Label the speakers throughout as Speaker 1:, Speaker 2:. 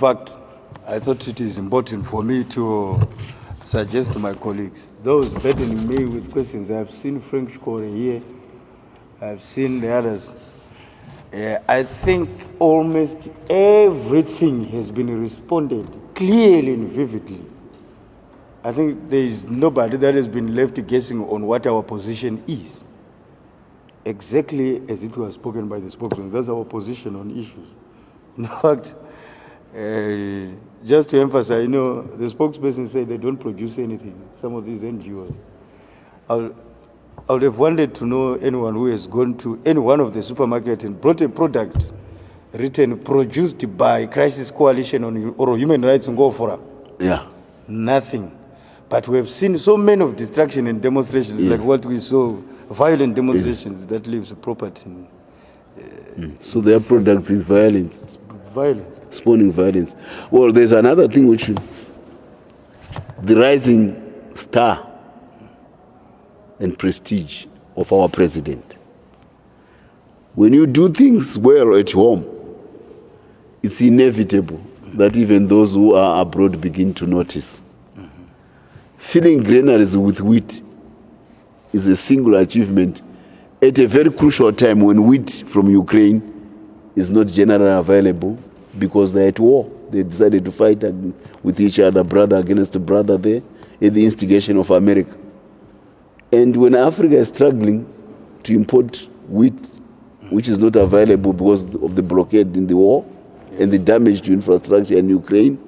Speaker 1: fact, I thought it is important for me to suggest to my colleagues, those burdening me with questions. I've seen Frank Shkore here, I've seen the others. I think almost everything has been responded clearly and vividly. I think there is nobody that has been left guessing on what our position is. Exactly as it was spoken by the spokesman, that's our position on issues. In fact, just to emphasize, the spokesperson said they don't produce anything, some of these NGOs. I would have wanted to know anyone who has gone to any one of the supermarkets and brought a product written, produced by Crisis Coalition or Human Rights in Gofora.
Speaker 2: Yeah.
Speaker 1: Nothing. But we have seen so many of destruction and demonstrations, like what we saw, violent demonstrations that leaves property.
Speaker 2: So their product is violence.
Speaker 1: Violence.
Speaker 2: Spawning violence. Well, there's another thing which the rising star and prestige of our president. When you do things well at home, it's inevitable that even those who are abroad begin to notice. Filling granaries with wheat is a single achievement at a very crucial time when wheat from Ukraine is not generally available because they're at war. They decided to fight with each other, brother against brother there, at the instigation of America. And when Africa is struggling to import wheat, which is not available because of the blockade in the war and the damage to infrastructure in Ukraine,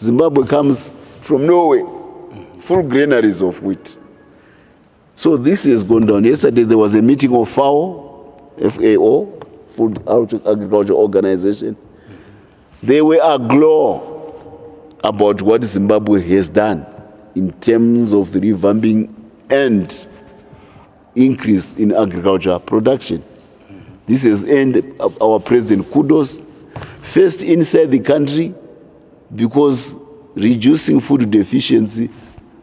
Speaker 2: Zimbabwe comes from Norway, full granaries of wheat. So this has gone down. Yesterday there was a meeting of FAO, Food Agriculture Organization. They were aglow about what Zimbabwe has done in terms of the revamping and increase in agriculture production. This has earned our president kudos, first inside the country, because reducing food deficiency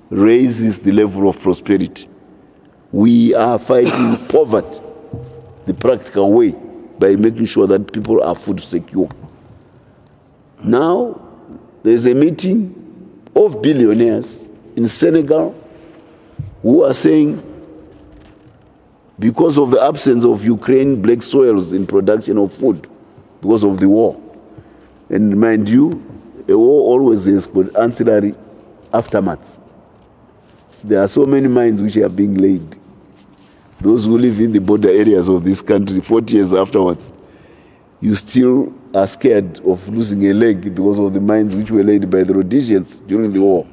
Speaker 2: raises the level of prosperity. We are fighting poverty the practical way by making sure that people are food secure. Now, there's a meeting of billionaires in Senegal who are saying, because of the absence of Ukraine black soils in production of food, because of the war, and mind you, a war always has got ancillary aftermaths. There are so many mines which are being laid. Those who live in the border areas of this country, 40 years afterwards, you still are scared of losing a leg because of the mines which were laid by the Rhodesians during the war.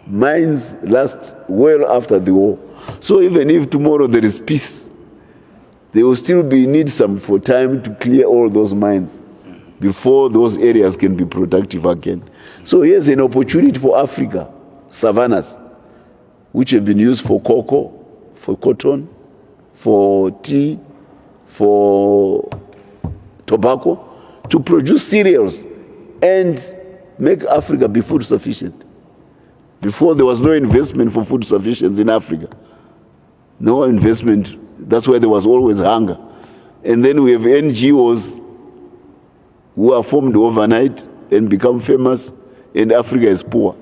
Speaker 2: Mines last well after the war. So even if tomorrow there is peace, there will still be need for time to clear all those mines before those areas can be productive again. So here's an opportunity for Africa, savannas, which have been used for cocoa, for cotton, for tea, for tobacco, to produce cereals and make Africa be food sufficient. Before, there was no investment for food sufficiency in Africa. No investment. That's why there was always hunger. And then we have NGOs who are formed overnight and become famous, and Africa is poor.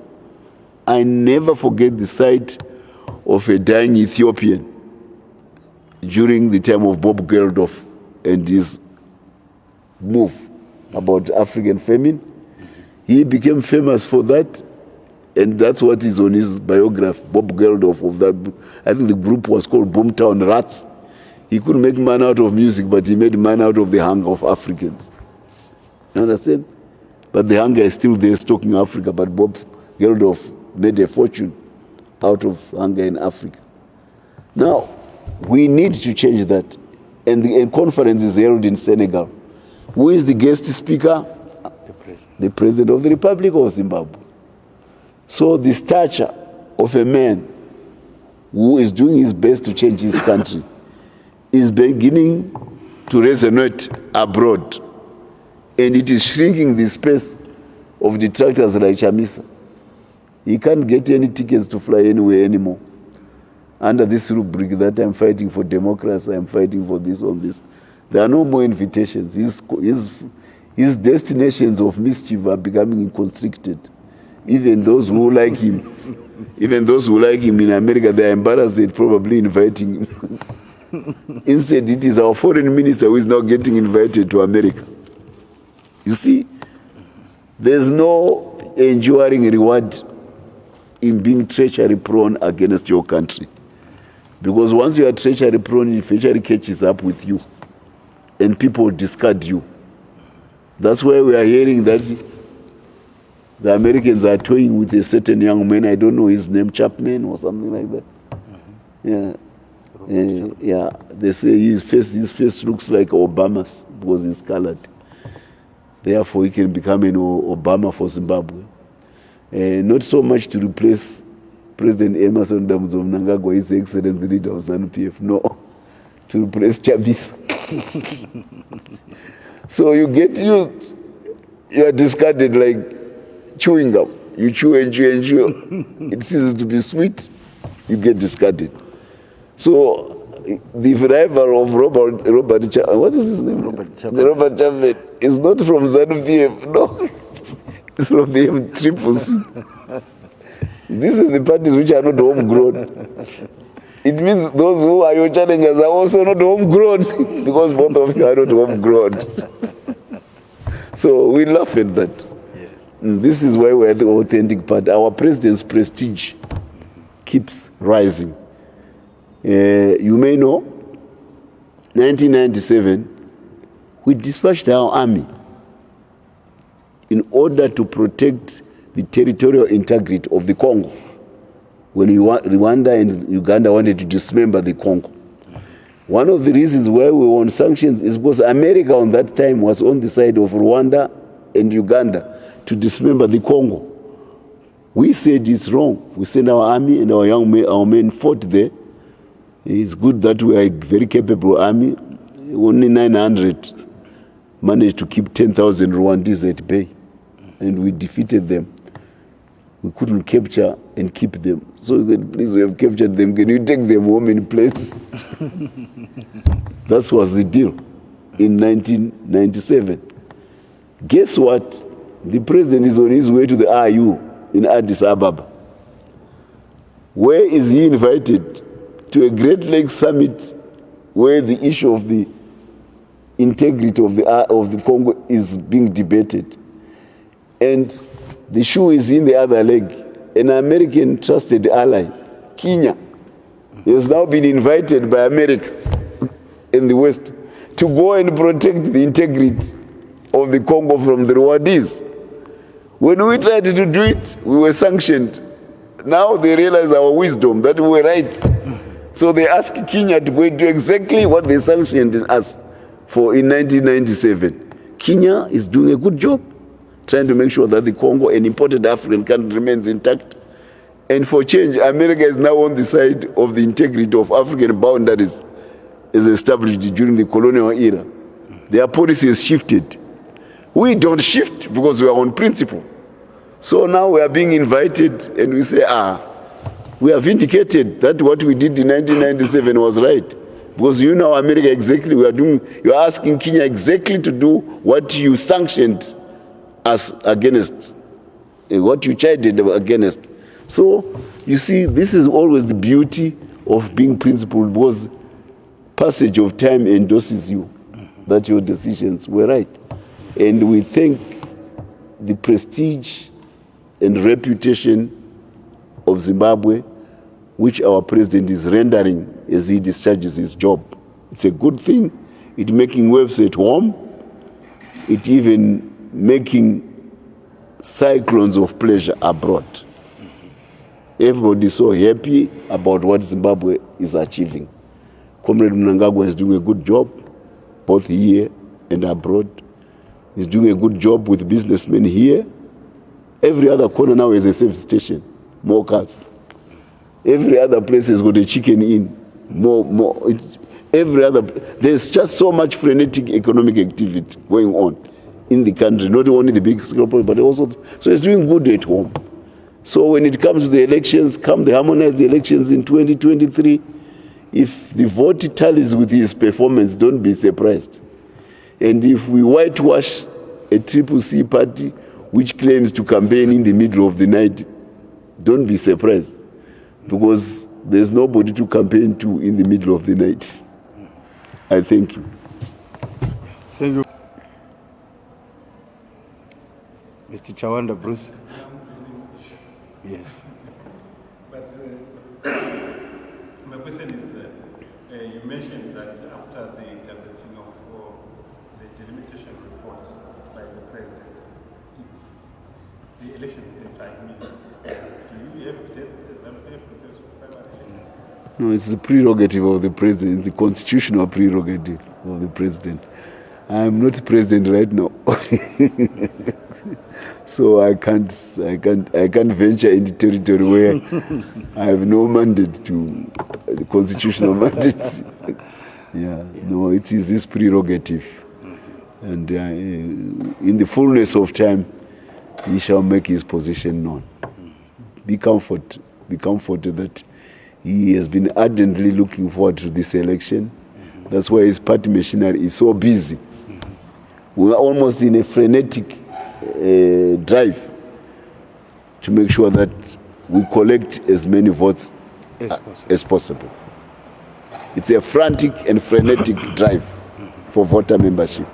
Speaker 2: I never forget the sight of a dying Ethiopian during the time of Bob Geldof and his move about African famine. He became famous for that, and that's what is on his biography, Bob Geldof of that. I think the group was called Boomtown Rats. He couldn't make man out of music, but he made man out of the hunger of Africans. You understand? But the hunger is still there, stalking Africa, but Bob Geldof made a fortune out of hunger in Africa. Now, we need to change that. And the conference is held in Senegal. Who is the guest speaker? The President of the Republic of Zimbabwe. So the stature of a man who is doing his best to change his country is beginning to resonate abroad. And it is shrinking the space of detractors like Chamisa. He can't get any tickets to fly anywhere anymore. Under this rubric that I'm fighting for democracy, I'm fighting for this or this. There are no more invitations. His destinations of mischief are becoming constricted. Even those who like him, in America, they are embarrassed at probably inviting him. Instead, it is our foreign minister who is now getting invited to America. You see, there's no enduring reward in being treachery prone against your country. Because once you are treachery prone, treachery catches up with you and people discard you. That's why we are hearing that the Americans are toying with a certain young man, I don't know his name, Chapman or something like that. Yeah, they say his face looks like Obama's because he's colored. Therefore, he can become an Obama for Zimbabwe. Not so much to replace President Emerson Mnangagwa, his excellent leader of ZANU-PF, no, to replace Chavez. So you get used, you are discarded like chewing gum. You chew and chew and chew. It ceases to be sweet, you get discarded. So the rival of Robert Chapman, what is his name? Robert Chapman is not from ZANU-PF, no. It's from the MCCC. These are the parties which are not homegrown. It means those who are your challengers are also not homegrown because both of you are not homegrown. So we laugh at that. Yes. This is why we're the authentic party. Our president's prestige keeps rising. You may know, 1997, we dispatched our army in order to protect the territorial integrity of the Congo when Rwanda and Uganda wanted to dismember the Congo. One of the reasons why we were on sanctions is because America on that time was on the side of Rwanda and Uganda to dismember the Congo. We said it's wrong. We sent our army and our men fought there. It's good that we are a very capable army. Only 900 managed to keep 10,000 Rwandese at bay. And we defeated them. We couldn't capture and keep them. So we said, please, we have captured them. Can you take them home in place? That was the deal in 1997. Guess what? The president is on his way to the RU in Addis Ababa. Where is he invited? To a Great Lakes summit where the issue of the integrity of the Congo is being debated. And the shoe is in the other leg. An American trusted ally, Kenya, has now been invited by America in the West to go and protect the integrity of the Congo from the Rwandese. When we tried to do it, we were sanctioned. Now they realize our wisdom, that we were right. So they asked Kenya to go and do exactly what they sanctioned us for in 1997. Kenya is doing a good job, trying to make sure that the Congo, an important African country, remains intact. And for change, America is now on the side of the integrity of African boundaries as established during the colonial era. Their policy has shifted. We don't shift because we are on principle. So now we are being invited and we say, we have indicated that what we did in 1997 was right. Because you know America exactly, you are asking Kenya exactly to do what you sanctioned us against, what you chided against. So, you see, this is always the beauty of being principled, because passage of time endorses you, that your decisions were right. And we thank the prestige and reputation of Zimbabwe, which our president is rendering as he discharges his job. It's a good thing. It's making waves at home. It's even making cyclones of pleasure abroad. Everybody is so happy about what Zimbabwe is achieving. Comrade Mnangagwa is doing a good job, both here and abroad. He's doing a good job with businessmen here. Every other corner now is a service station, more cars. Every other place has got a chicken in, more. There's just so much frenetic economic activity going on in the country, not only the big scale, but also, so it's doing good at home. So when it comes to the elections, come the harmonized elections in 2023, if the vote tallies with his performance, don't be surprised. And if we whitewash a Triple C party which claims to campaign in the middle of the night, don't be surprised, because there's nobody to campaign to in the middle of the night. I thank you.
Speaker 1: Thank you. Mr. Chawanda Bruce. Yes.
Speaker 3: But my question is, you mentioned that after the gazetting of the delimitation report by the president, the election dates are immediate. Do you have dates, example, for those primary elections?
Speaker 2: No, it's the prerogative of the president, it's the constitutional prerogative of the president. I'm not president right now. So I can't venture into territory where I have no mandate to the constitutional mandate. Yeah, no, it is his prerogative, and in the fullness of time, he shall make his position known. Be comforted that he has been ardently looking forward to this election. That's why his party machinery is so busy. We are almost in a frenetic drive to make sure that we collect as many votes as possible. It's a frantic and frenetic drive for voter membership.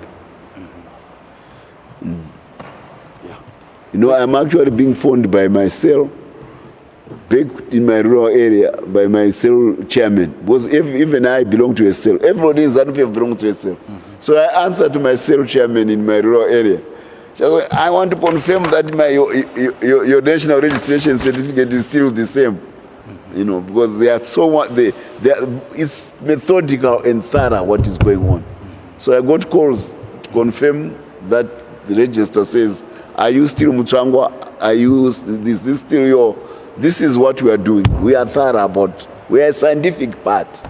Speaker 2: You know, I'm actually being phoned by my cell, back in my rural area, by my cell chairman, because even I belong to a cell. Everybody in ZANU-PF belongs to a cell. So I answer to my cell chairman in my rural area. I want to confirm that your national registration certificate is still the same, you know, because they are it's methodical and thorough what is going on. So I got calls to confirm that the register says, are you still Mutswangwa? Are you, this is still your, this is what we are doing. We are thorough about, we are a scientific part.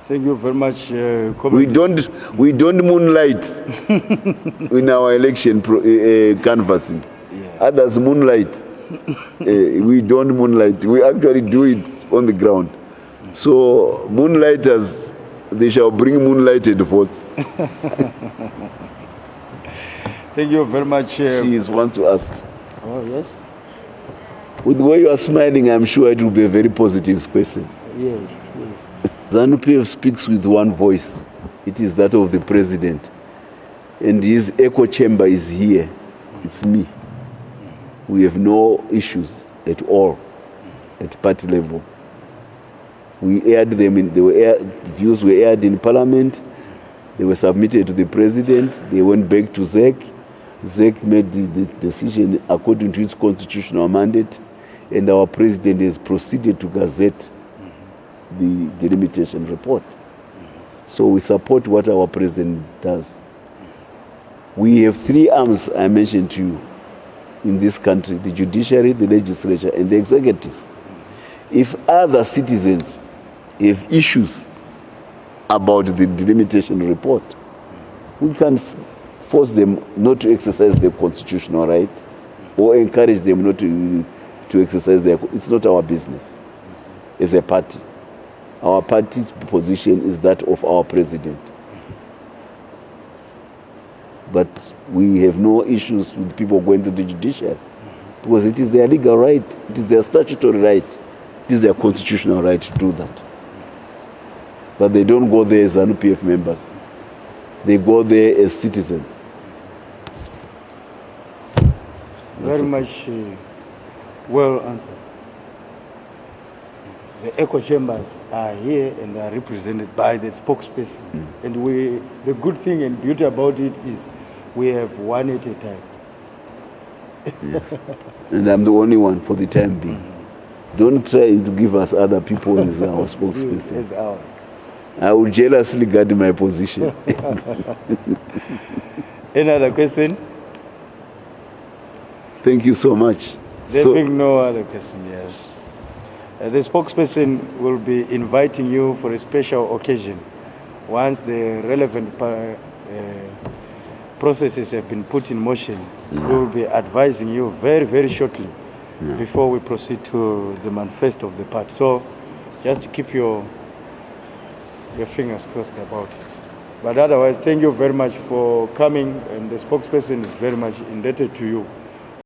Speaker 1: Thank you very much.
Speaker 2: We don't moonlight in our election canvassing. Yeah. Others moonlight. We don't moonlight. We actually do it on the ground. So moonlighters, they shall bring moonlighted votes.
Speaker 1: Thank you very much.
Speaker 2: She wants to ask.
Speaker 1: Oh, yes?
Speaker 2: With the way you are smiling, I'm sure it will be a very positive question.
Speaker 1: Yes, yes.
Speaker 2: ZANU-PF speaks with one voice. It is that of the president. And his echo chamber is here. It's me. We have no issues at all at party level. We aired them, views were aired in parliament. They were submitted to the president. They went back to ZEC. ZEC made the decision according to its constitutional mandate. And our president has proceeded to gazette the delimitation report. So we support what our president does. We have three arms I mentioned to you in this country: the judiciary, the legislature, and the executive. If other citizens have issues about the delimitation report, we can force them not to exercise their constitutional right or encourage them not to exercise their. It's not our business as a party. Our party's position is that of our president. But we have no issues with people going to the judiciary because it is their legal right, it is their statutory right, it is their constitutional right to do that. But they don't go there as ZANU-PF members. They go there as citizens.
Speaker 1: Very much well answered. The echo chambers are here and are represented by the spokesperson. And the good thing and beauty about it is we have one at a time.
Speaker 2: Yes. And I'm the only one for the time being. Don't try to give us other people as our spokesperson. I will jealously guard my position.
Speaker 1: Any other question?
Speaker 2: Thank you so much.
Speaker 1: There being no other question, yes. The spokesperson will be inviting you for a special occasion. Once the relevant processes have been put in motion, we will be advising you very, very shortly before we proceed to the manifesto of the party. So just to keep your fingers crossed about it. But otherwise, thank you very much for coming, and the spokesperson is very much indebted to you.